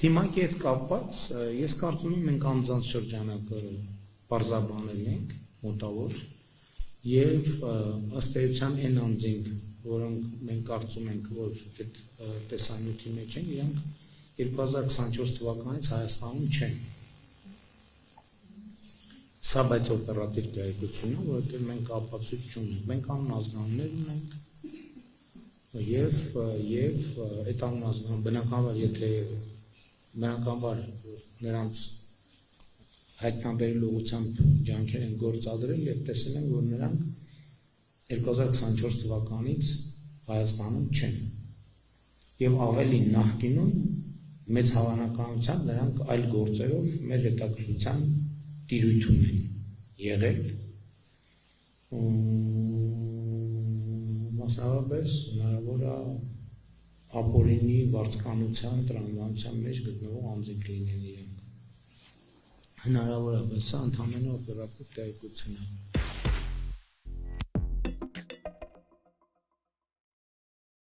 Թիմակի հետ կապված ես կարծում եմ մենք անձանց շրջանակը պարզաբանել ենք մոտավոր եւ ըստ էության այն անձինք, որոնք մենք կարծում ենք, որ այդ տեսանյութի մեջ են, իրանք 2024 թվականից Հայաստանում չեն։ Սա բայց օպերատիվ տեղեկություն է, որովհետեւ մենք ապացույց չունենք, մենք անմազգաններ ունենք եւ այդ անմազգան բնականաբար եթե բնականաբար նրանց հայտնաբերելու ուղղությամբ ջանքեր են գործադրել եւ տեսել են, որ նրանք 2024 թվականից Հայաստանում չեն։ Եվ ավելի նախկինում մեծ հավանականությամբ նրանք այլ գործերով մեր հետաքրքրության տիրույթ ունեն եղել։ Մասնավորապես հնարավոր է ապօրինի վարձկանության, տրամաբանության մեջ գտնվող անձինք լինեն իրենք։ Հնարավոր է, բայց սա ընդհանրապես օպերատիվ տեղեկություն է։